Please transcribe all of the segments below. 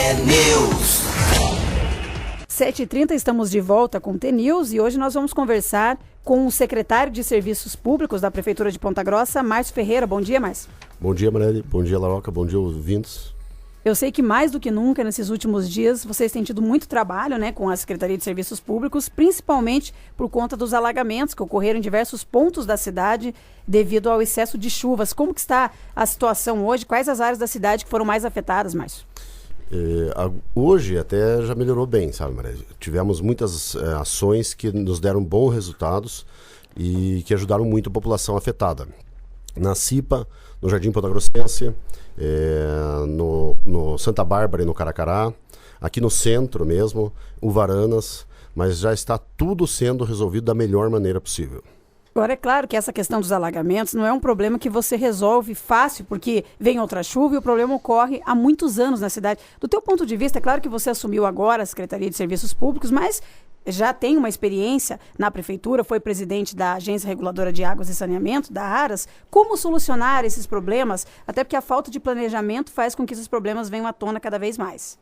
T-News. 7h30, estamos de volta com o T-News e hoje nós vamos conversar com o secretário de Serviços Públicos da Prefeitura de Ponta Grossa, Márcio Ferreira. Bom dia, Márcio. Bom dia, Marielle. Bom dia, Laroca. Bom dia, ouvintes. Eu sei que mais do que nunca, nesses últimos dias, vocês têm tido muito trabalho, né, com a Secretaria de Serviços Públicos, principalmente por conta dos alagamentos que ocorreram em diversos pontos da cidade devido ao excesso de chuvas. Como que está a situação hoje? Quais as áreas da cidade que foram mais afetadas, Márcio? Hoje até já melhorou bem, sabe, Maria? Tivemos muitas ações que nos deram bons resultados e que ajudaram muito a população afetada. Na CIPA, no Jardim Ponta Grossense, no Santa Bárbara e no Caracará, aqui no centro mesmo, Uvaranas, mas já está tudo sendo resolvido da melhor maneira possível. Agora, é claro que essa questão dos alagamentos não é um problema que você resolve fácil, porque vem outra chuva e o problema ocorre há muitos anos na cidade. Do teu ponto de vista, é claro que você assumiu agora a Secretaria de Serviços Públicos, mas já tem uma experiência na Prefeitura, foi presidente da Agência Reguladora de Águas e Saneamento, da ARAS. Como solucionar esses problemas? Até porque a falta de planejamento faz com que esses problemas venham à tona cada vez mais.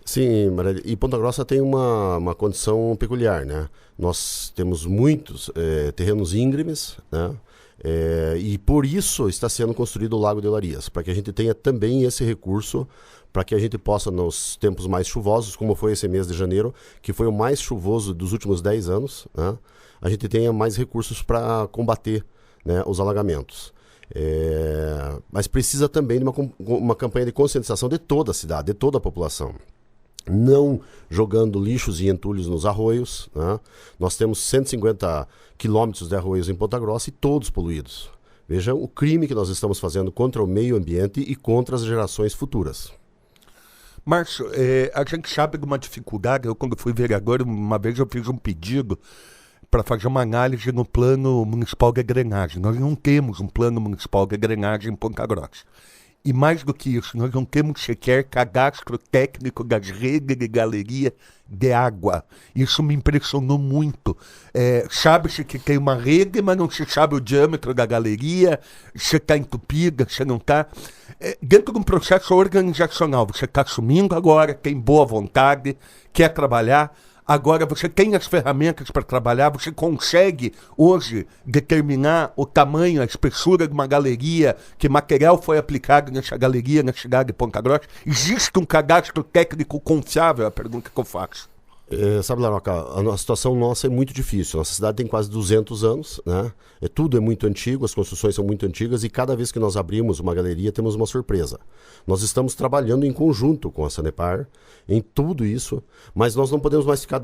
Sim, Maria, e Ponta Grossa tem uma condição peculiar, né? Nós temos muitos terrenos íngremes, né? E por isso está sendo construído o Lago de Olarias, para que a gente tenha também esse recurso, para que a gente possa, nos tempos mais chuvosos, como foi esse mês de janeiro, que foi o mais chuvoso dos últimos 10 anos, né? A gente tenha mais recursos para combater, né, os alagamentos. Mas precisa também de uma campanha de conscientização de toda a cidade, de toda a população. Não jogando lixos e entulhos nos arroios, né? Nós temos 150 quilômetros de arroios em Ponta Grossa e todos poluídos. Vejam o crime que nós estamos fazendo contra o meio ambiente e contra as gerações futuras. Márcio, a gente sabe de uma dificuldade. Eu, quando fui vereador, uma vez eu fiz um pedido para fazer uma análise no plano municipal de drenagem. Nós não temos um plano municipal de drenagem em Ponta Grossa. E mais do que isso, nós não temos sequer cadastro técnico das redes de galeria de água. Isso me impressionou muito. Sabe-se que tem uma rede, mas não se sabe o diâmetro da galeria, se está entupida, se não está. Dentro de um processo organizacional, você está assumindo agora, tem boa vontade, quer trabalhar. Agora você tem as ferramentas para trabalhar, você consegue hoje determinar o tamanho, a espessura de uma galeria, que material foi aplicado nessa galeria na cidade de Ponta Grossa. Existe um cadastro técnico confiável? É a pergunta que eu faço. Sabe, Laroca, a situação nossa é muito difícil. Nossa cidade tem quase 200 anos, né? Tudo é muito antigo, as construções são muito antigas e cada vez que nós abrimos uma galeria temos uma surpresa. Nós estamos trabalhando em conjunto com a Sanepar em tudo isso, mas nós não podemos mais ficar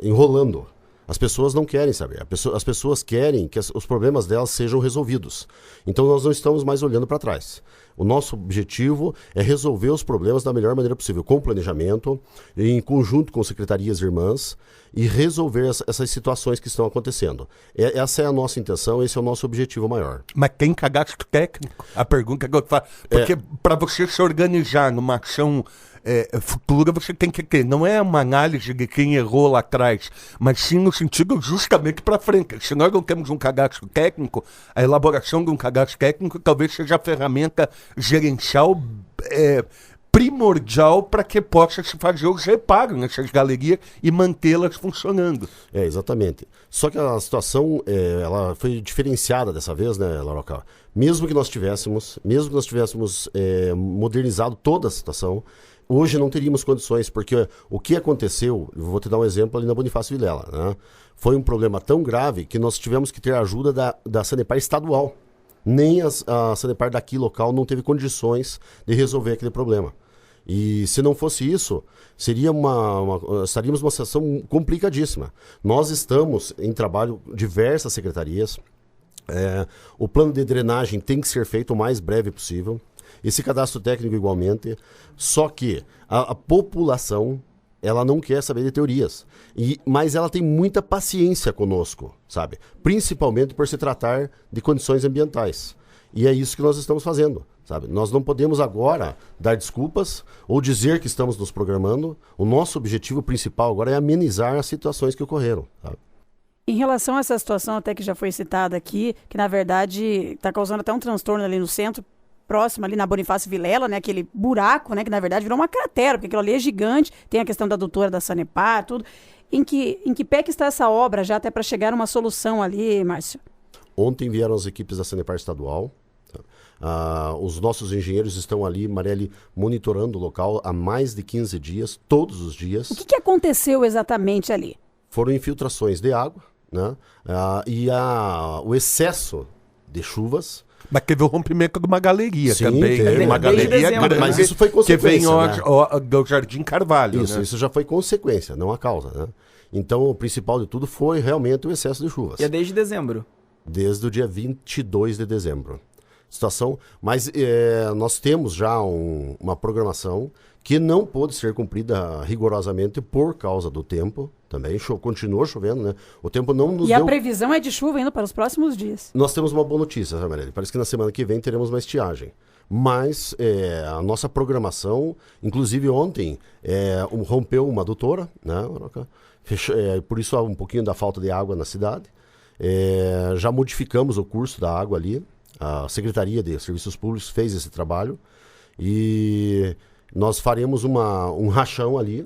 enrolando. As pessoas não querem saber. As pessoas querem que os problemas delas sejam resolvidos. Então nós não estamos mais olhando para trás. O nosso objetivo é resolver os problemas da melhor maneira possível, com planejamento, em conjunto com secretarias irmãs, e resolver essas situações que estão acontecendo. Essa é a nossa intenção, esse é o nosso objetivo maior. Mas tem cadastro técnico? A pergunta que eu faço. Porque para você se organizar numa ação futura, você tem que ter, não é uma análise de quem errou lá atrás, mas sim no sentido justamente para frente. Se nós não temos um cadastro técnico, a elaboração de um cadastro técnico talvez seja a ferramenta gerencial primordial para que possa se fazer os reparos nessas galerias e mantê-las funcionando. Exatamente. Só que a situação ela foi diferenciada dessa vez, né, Laroca? Mesmo que nós tivéssemos modernizado toda a situação, hoje não teríamos condições, porque o que aconteceu, eu vou te dar um exemplo ali na Bonifácio Vilela, né? Foi um problema tão grave que nós tivemos que ter a ajuda da Sanepar estadual. Nem a Sanepar daqui local não teve condições de resolver aquele problema. E se não fosse isso, estaríamos numa situação complicadíssima. Nós estamos em trabalho diversas secretarias. O plano de drenagem tem que ser feito o mais breve possível. Esse cadastro técnico igualmente. Só que a população, ela não quer saber de teorias. Mas ela tem muita paciência conosco, sabe? Principalmente por se tratar de condições ambientais. E é isso que nós estamos fazendo, sabe? Nós não podemos agora dar desculpas ou dizer que estamos nos programando. O nosso objetivo principal agora é amenizar as situações que ocorreram, sabe? Em relação a essa situação até que já foi citada aqui, que na verdade está causando até um transtorno ali no centro, próxima ali na Bonifácio Vilela, né? Aquele buraco, né? Que na verdade virou uma cratera, porque aquilo ali é gigante. Tem a questão da adutora da Sanepar, tudo. Em que pé que está essa obra já até para chegar a uma solução ali, Márcio? Ontem vieram as equipes da Sanepar Estadual. Os nossos engenheiros estão ali, Marielle, monitorando o local há mais de 15 dias, todos os dias. O que aconteceu exatamente ali? Foram infiltrações de água, né? E o excesso de chuvas. Mas teve o rompimento de uma galeria. Sim, também. teve. Uma Desde galeria dezembro, grande. mas isso foi consequência, que vem do Jardim Carvalho. Isso, né? isso já foi consequência, não a causa, né? Então, o principal de tudo foi realmente o excesso de chuvas. E é desde dezembro. Desde o dia 22 de dezembro. Situação, mas nós temos já uma programação que não pôde ser cumprida rigorosamente por causa do tempo. Também continuou chovendo, né? O tempo não nos E deu... a previsão é de chuva ainda para os próximos dias. Nós temos uma boa notícia, Marielle. Parece que na semana que vem teremos uma estiagem. Mas a nossa programação, inclusive ontem, rompeu uma adutora, né? Por isso há um pouquinho da falta de água na cidade. Já modificamos o curso da água ali. A Secretaria de Serviços Públicos fez esse trabalho e nós faremos um rachão ali,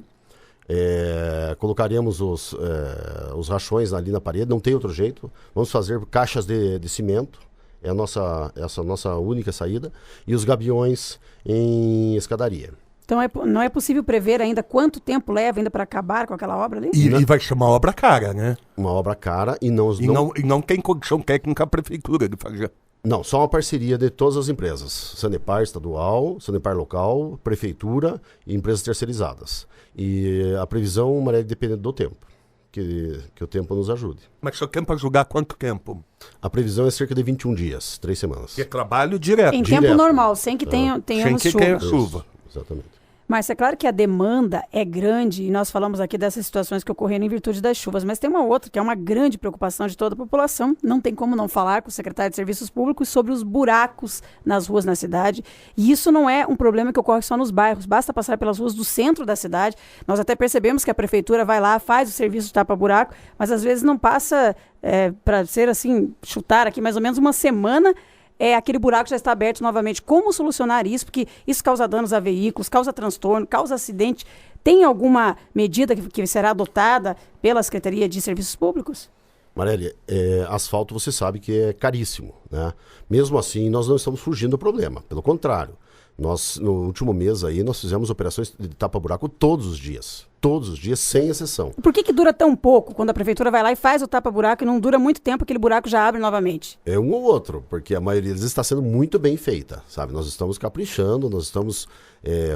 colocaremos os rachões ali na parede, não tem outro jeito, vamos fazer caixas de cimento, essa é a nossa única saída, e os gabiões em escadaria. Então não é possível prever ainda quanto tempo leva ainda para acabar com aquela obra ali? E vai chamar obra cara, né? Uma obra cara e não... E não tem condição técnica a prefeitura de fazer. Não, só uma parceria de todas as empresas. Sanepar estadual, Sanepar local, prefeitura e empresas terceirizadas. E a previsão, Maria, depende do tempo. Que o tempo nos ajude. Mas só tempo para julgar quanto tempo? A previsão é cerca de 21 dias, 3 semanas. E é trabalho direto. Em Direto. tempo normal, sem que tenhamos Sem que chuva. tenha chuva. Exatamente. Mas é claro que a demanda é grande, e nós falamos aqui dessas situações que ocorreram em virtude das chuvas, mas tem uma outra, que é uma grande preocupação de toda a população. Não tem como não falar com o secretário de Serviços Públicos sobre os buracos nas ruas na cidade. E isso não é um problema que ocorre só nos bairros, basta passar pelas ruas do centro da cidade. Nós até percebemos que a prefeitura vai lá, faz o serviço de tapa-buraco, mas às vezes não passa, para ser assim, chutar aqui mais ou menos uma semana, aquele buraco já está aberto novamente. Como solucionar isso? Porque isso causa danos a veículos, causa transtorno, causa acidente. Tem alguma medida que será adotada pela Secretaria de Serviços Públicos? Marielle, asfalto você sabe que é caríssimo, né? Mesmo assim, nós não estamos fugindo do problema. Pelo contrário, no último mês aí, nós fizemos operações de tapa-buraco todos os dias, sem exceção. Por que dura tão pouco quando a prefeitura vai lá e faz o tapa-buraco e não dura muito tempo, aquele buraco já abre novamente? É um ou outro, porque a maioria deles está sendo muito bem feita, sabe? Nós estamos caprichando, nós estamos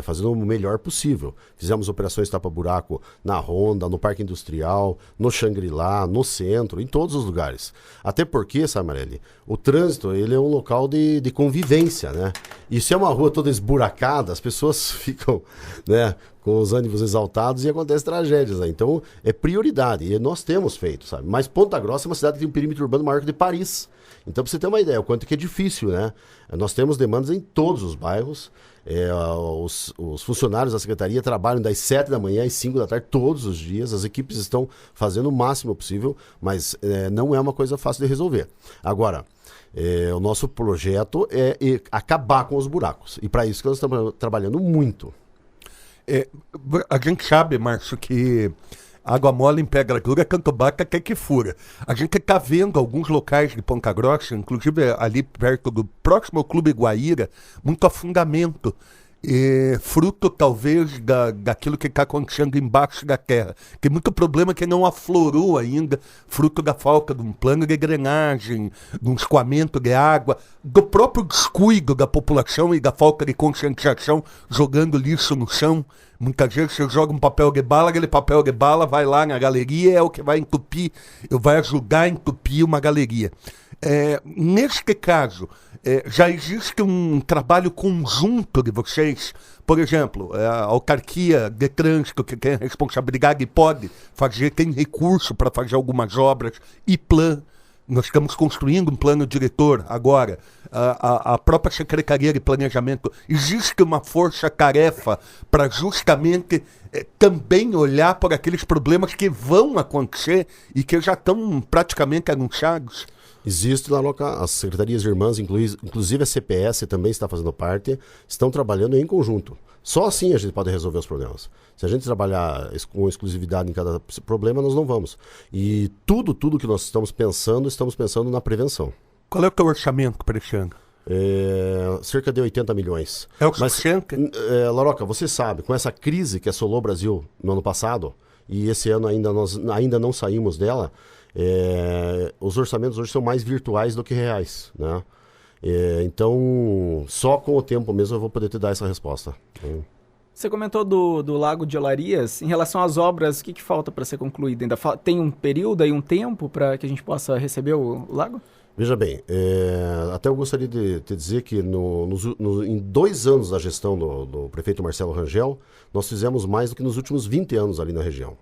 fazendo o melhor possível. Fizemos operações tapa-buraco na Ronda, no Parque Industrial, no Xangri-Lá, no centro, em todos os lugares. Até porque, sabe, Marielle, o trânsito, ele é um local de convivência, né? E se é uma rua toda esburacada, as pessoas ficam, né, com os ânimos exaltados e acontecem tragédias, né? Então, é prioridade, e nós temos feito, sabe? Mas Ponta Grossa é uma cidade que tem um perímetro urbano maior que de Paris. Então, para você ter uma ideia, o quanto que é difícil, né? Nós temos demandas em todos os bairros. Os funcionários da Secretaria trabalham das 7 da manhã às 5 da tarde, todos os dias. As equipes estão fazendo o máximo possível, mas não é uma coisa fácil de resolver. Agora, o nosso projeto é acabar com os buracos. E para isso que nós estamos trabalhando muito. A gente sabe, Márcio, que água mole em pedra dura, tanto bate até que fura. A gente está vendo alguns locais de Ponta Grossa, inclusive ali perto do próximo ao Clube Guaíra, muito afundamento. Fruto talvez daquilo que está acontecendo embaixo da terra. Tem muito problema que não aflorou ainda, fruto da falta de um plano de drenagem, de um escoamento de água, do próprio descuido da população e da falta de conscientização, jogando lixo no chão. Muitas vezes você joga um papel de bala, aquele papel de bala vai lá na galeria, é o que vai entupir, vai ajudar a entupir uma galeria. Neste caso, já existe um trabalho conjunto de vocês, por exemplo, a autarquia de trânsito que tem responsabilidade e pode fazer, tem recurso para fazer algumas obras, e plano. Nós estamos construindo um plano diretor agora, a própria Secretaria de Planejamento. Existe uma força-tarefa para justamente também olhar por aqueles problemas que vão acontecer e que já estão praticamente anunciados. Existe lá, as secretarias irmãs, inclusive a CPS também está fazendo parte, estão trabalhando em conjunto. Só assim a gente pode resolver os problemas. Se a gente trabalhar com exclusividade em cada problema, nós não vamos. E tudo que nós estamos pensando na prevenção. Qual é o teu orçamento para esse ano? Cerca de 80 milhões. É o suficiente? Laroca, você sabe, com essa crise que assolou o Brasil no ano passado, e esse ano nós ainda não saímos dela, os orçamentos hoje são mais virtuais do que reais, né? Então, só com o tempo mesmo eu vou poder te dar essa resposta. Você comentou do Lago de Olarias. Em relação às obras, o que falta para ser concluído? Ainda tem um período aí, um tempo para que a gente possa receber o lago? Veja bem, até eu gostaria de te dizer que em 2 anos da gestão do prefeito Marcelo Rangel, nós fizemos mais do que nos últimos 20 anos ali na região.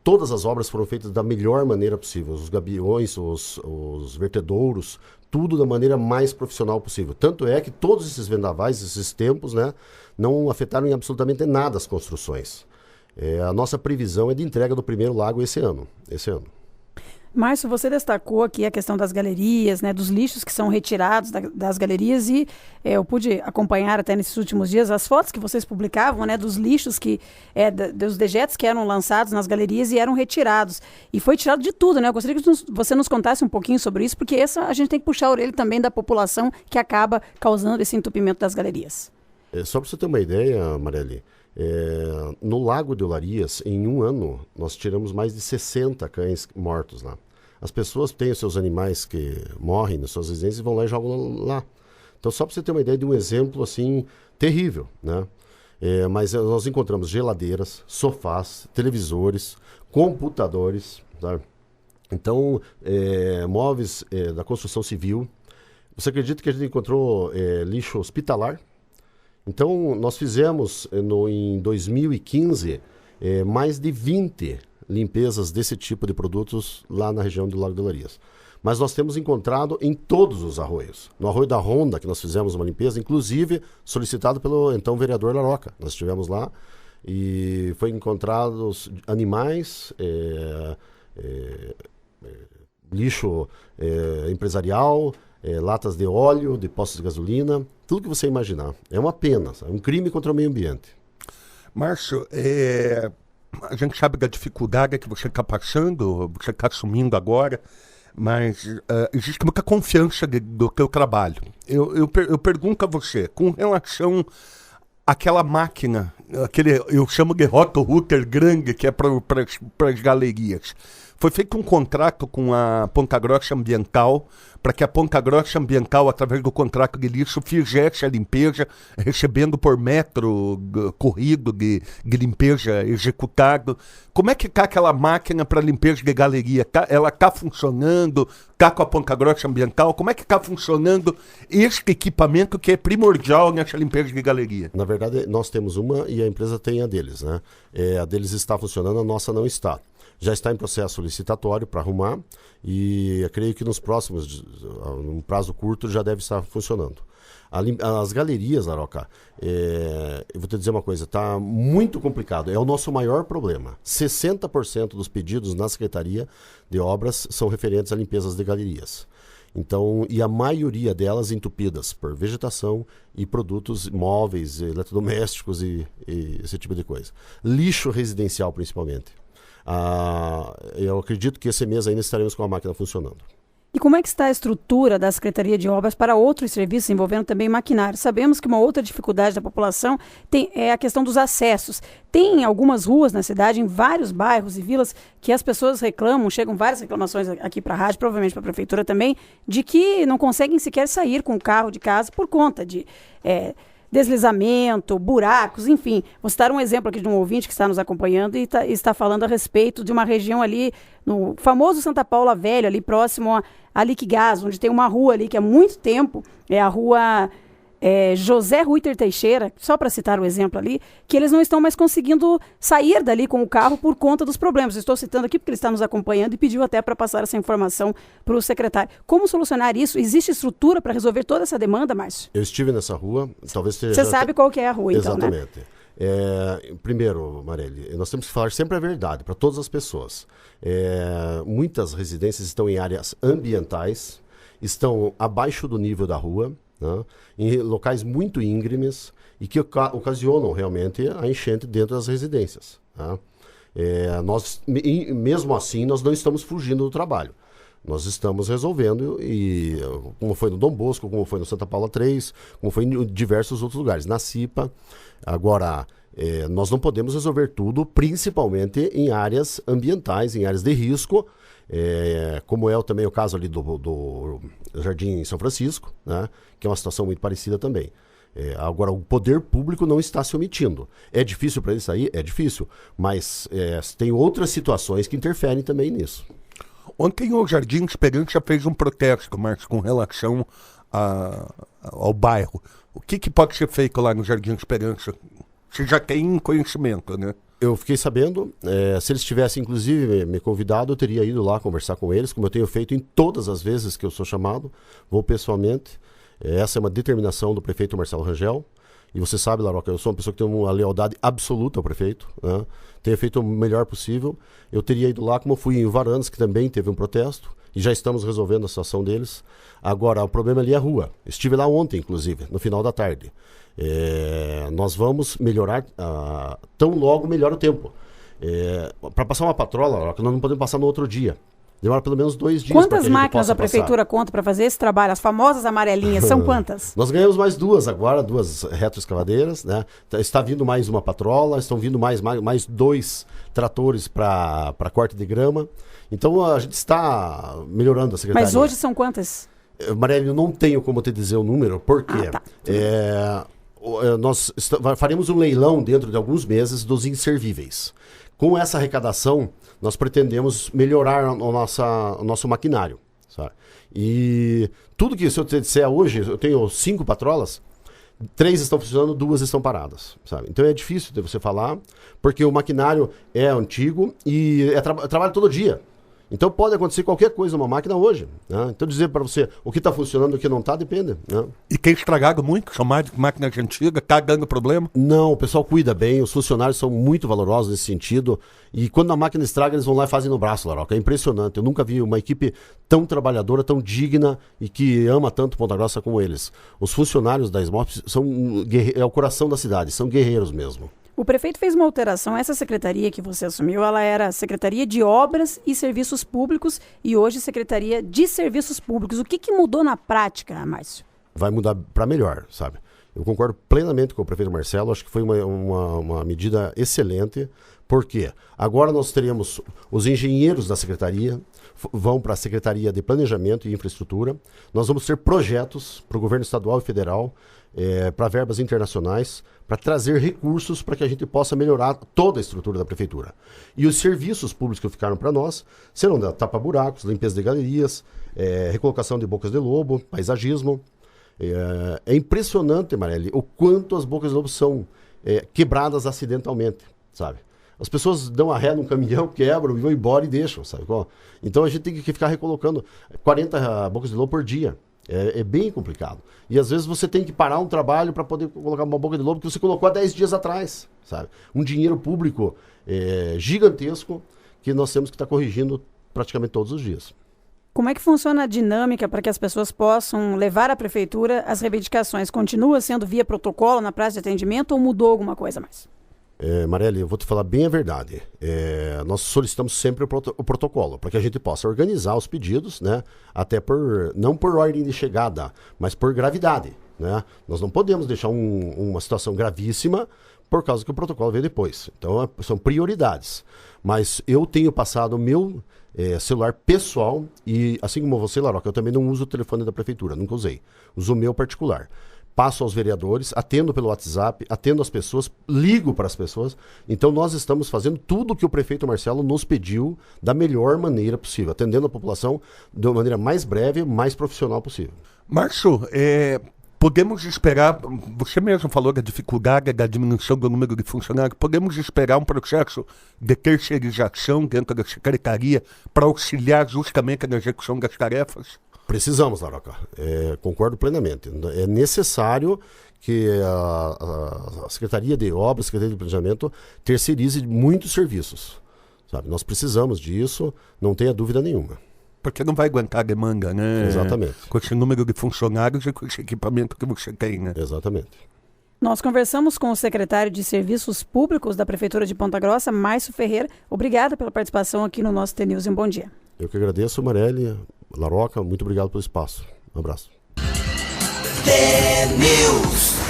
Todas as obras foram feitas da melhor maneira possível, os gabiões, os vertedouros, tudo da maneira mais profissional possível. Tanto é que todos esses vendavais, esses tempos, né, não afetaram em absolutamente nada as construções. A nossa previsão é de entrega do primeiro lago esse ano. Márcio, você destacou aqui a questão das galerias, né, dos lixos que são retirados das galerias e eu pude acompanhar até nesses últimos dias as fotos que vocês publicavam, né, dos lixos dos dejetos que eram lançados nas galerias e eram retirados. E foi tirado de tudo, né? Eu gostaria que você nos contasse um pouquinho sobre isso, porque a gente tem que puxar a orelha também da população que acaba causando esse entupimento das galerias. Só para você ter uma ideia, Mareli, no Lago de Olarias, em um ano, nós tiramos mais de 60 cães mortos lá. As pessoas têm os seus animais que morrem nas suas residências e vão lá e jogam lá. Então, só para você ter uma ideia de um exemplo assim terrível, né? Mas nós encontramos geladeiras, sofás, televisores, computadores, tá? Então, móveis da construção civil. Você acredita que a gente encontrou lixo hospitalar? Então, nós fizemos em 2015 mais de 20 limpezas desse tipo de produtos lá na região do Lago de Olarias. Mas nós temos encontrado em todos os arroios. No arroio da Ronda, que nós fizemos uma limpeza, inclusive solicitado pelo então vereador Laroca. Nós estivemos lá e foi encontrados animais, lixo empresarial, latas de óleo, de postos de gasolina, tudo que você imaginar. É uma pena, é um crime contra o meio ambiente. Márcio, a gente sabe da dificuldade que você está passando, você está assumindo agora, mas existe muita confiança do teu trabalho. Eu pergunto a você, com relação àquela máquina, eu chamo de roto-router grande, que é para as galerias. Foi feito um contrato com a Ponta Grossa Ambiental, para que a Ponta Grossa Ambiental, através do contrato de lixo, fizesse a limpeza, recebendo por metro corrido de limpeza executado. Como é que está aquela máquina para limpeza de galeria? Ela está funcionando? Está com a Ponta Grossa Ambiental? Como é que está funcionando este equipamento que é primordial nessa limpeza de galeria? Na verdade, nós temos uma e a empresa tem a deles, né? A deles está funcionando, a nossa não está. Já está em processo licitatório para arrumar e eu creio que num prazo curto, já deve estar funcionando. As galerias, Laroca, eu vou te dizer uma coisa, está muito complicado, é o nosso maior problema. 60% dos pedidos na Secretaria de Obras são referentes a limpezas de galerias. Então, e a maioria delas entupidas por vegetação e produtos móveis, eletrodomésticos e esse tipo de coisa. Lixo residencial, principalmente. Eu acredito que esse mês ainda estaremos com a máquina funcionando. E como é que está a estrutura da Secretaria de Obras para outros serviços envolvendo também maquinário? Sabemos que uma outra dificuldade da população é a questão dos acessos. Tem algumas ruas na cidade, em vários bairros e vilas, que as pessoas reclamam, chegam várias reclamações aqui para a rádio, provavelmente para a prefeitura também, de que não conseguem sequer sair com o carro de casa por conta de deslizamento, buracos, enfim. Vou citar um exemplo aqui de um ouvinte que está nos acompanhando e está falando a respeito de uma região ali, no famoso Santa Paula Velho, ali próximo a Liquigás, onde tem uma rua ali que há muito tempo é a rua José Ruiter Teixeira, só para citar o exemplo ali, que eles não estão mais conseguindo sair dali com o carro por conta dos problemas. Estou citando aqui porque ele está nos acompanhando e pediu até para passar essa informação para o secretário. Como solucionar isso? Existe estrutura para resolver toda essa demanda, Márcio? Eu estive nessa rua, talvez seja... Você sabe qual que é a rua, então, exatamente. Né? Primeiro, Marelli, nós temos que falar sempre a verdade para todas as pessoas. Muitas residências estão em áreas ambientais, estão abaixo do nível da rua, né, em locais muito íngremes e que ocasionam realmente a enchente dentro das residências. Tá? Mesmo assim, nós não estamos fugindo do trabalho. Nós estamos resolvendo, e como foi no Dom Bosco, como foi no Santa Paula 3, como foi em diversos outros lugares, na CIPA. Agora, nós não podemos resolver tudo, principalmente em áreas ambientais, em áreas de risco, como é também o caso ali do Jardim São Francisco, né, que é uma situação muito parecida também. Agora, o poder público não está se omitindo. É difícil para ele sair? É difícil, mas tem outras situações que interferem também nisso. Ontem o Jardim Esperança fez um protesto, Márcio, com relação ao bairro. O que pode ser feito lá no Jardim Esperança? Você já tem conhecimento, né? Eu fiquei sabendo, se eles tivessem inclusive me convidado, eu teria ido lá conversar com eles, como eu tenho feito em todas as vezes que eu sou chamado, vou pessoalmente. Essa é uma determinação do prefeito Marcelo Rangel. E você sabe, Laroca, eu sou uma pessoa que tem uma lealdade absoluta ao prefeito, né? Tenho feito o melhor possível. Eu teria ido lá, como eu fui em Varanas, que também teve um protesto, e já estamos resolvendo a situação deles. Agora, o problema ali é a rua. Estive lá ontem, inclusive, no final da tarde. Nós vamos melhorar, tão logo melhora o tempo. Para passar uma patrola, Laroca, nós não podemos passar no outro dia. Demora pelo menos 2 dias. Quantas máquinas a prefeitura conta para fazer esse trabalho? As famosas amarelinhas, são quantas? Nós ganhamos mais 2 agora, 2 retroescavadeiras, né? Está vindo mais uma patrola, estão vindo mais 2 tratores para corte de grama. Então a gente está melhorando a secretaria. Mas hoje são quantas? Marelli, eu não tenho como te dizer o número, porque tá. Nós faremos um leilão dentro de alguns meses dos inservíveis. Com essa arrecadação, nós pretendemos melhorar o nosso maquinário, sabe? E tudo que, se eu te disser hoje, eu tenho 5 patrolas, 3 estão funcionando, 2 estão paradas, sabe? Então é difícil de você falar, porque o maquinário é antigo e trabalha todo dia. Então pode acontecer qualquer coisa numa máquina hoje, né? Então dizer para você o que está funcionando e o que não está, depende, né? E tem estragado muito? São máquinas antigas, está dando problema? Não, o pessoal cuida bem, os funcionários são muito valorosos nesse sentido. E quando a máquina estraga, eles vão lá e fazem no braço, Laroca. É impressionante. Eu nunca vi uma equipe tão trabalhadora, tão digna e que ama tanto Ponta Grossa como eles. Os funcionários da SMOP é o coração da cidade, são guerreiros mesmo. O prefeito fez uma alteração. Essa secretaria que você assumiu, ela era Secretaria de Obras e Serviços Públicos e hoje Secretaria de Serviços Públicos. O que mudou na prática, Márcio? Vai mudar para melhor, sabe? Eu concordo plenamente com o prefeito Marcelo, acho que foi uma medida excelente, porque agora nós teremos os engenheiros da secretaria, vão para a Secretaria de Planejamento e Infraestrutura, nós vamos ter projetos para o governo estadual e federal, para verbas internacionais, para trazer recursos para que a gente possa melhorar toda a estrutura da prefeitura. E os serviços públicos que ficaram para nós serão tapa-buracos, limpeza de galerias, recolocação de bocas de lobo, paisagismo. É impressionante, Marelli, o quanto as bocas de lobo são quebradas acidentalmente, sabe? As pessoas dão a ré num caminhão, quebram e vão embora e deixam, sabe? Então a gente tem que ficar recolocando 40 bocas de lobo por dia. É bem complicado. E às vezes você tem que parar um trabalho para poder colocar uma boca de lobo que você colocou há 10 dias atrás, sabe? Um dinheiro público gigantesco que nós temos que estar corrigindo praticamente todos os dias. Como é que funciona a dinâmica para que as pessoas possam levar à prefeitura as reivindicações? Continua sendo via protocolo na praça de atendimento ou mudou alguma coisa mais? Marelli, eu vou te falar bem a verdade. Nós solicitamos sempre o protocolo, para que a gente possa organizar os pedidos, né? Até não por ordem de chegada, mas por gravidade, né? Nós não podemos deixar uma situação gravíssima por causa que o protocolo veio depois. Então, são prioridades. Mas eu tenho passado o meu celular pessoal e, assim como você, Laroca, eu também não uso o telefone da prefeitura, nunca usei. Uso o meu particular. Passo aos vereadores, atendo pelo WhatsApp, atendo as pessoas, ligo para as pessoas. Então nós estamos fazendo tudo o que o prefeito Marcelo nos pediu da melhor maneira possível, atendendo a população de uma maneira mais breve, mais profissional possível. Márcio, podemos esperar, você mesmo falou da dificuldade da diminuição do número de funcionários, podemos esperar um processo de terceirização dentro da secretaria para auxiliar justamente na execução das tarefas? Precisamos, Laroca. Concordo plenamente. É necessário que a Secretaria de Obras, a Secretaria de Planejamento, terceirize muitos serviços. Sabe? Nós precisamos disso, não tenha dúvida nenhuma. Porque não vai aguentar a demanda, né? Exatamente. Com esse número de funcionários e com esse equipamento que você tem, né? Exatamente. Nós conversamos com o secretário de Serviços Públicos da Prefeitura de Ponta Grossa, Márcio Ferreira. Obrigada pela participação aqui no nosso TNews em Bom Dia. Eu que agradeço, Mareli, Laroca, muito obrigado pelo espaço. Um abraço. TNews.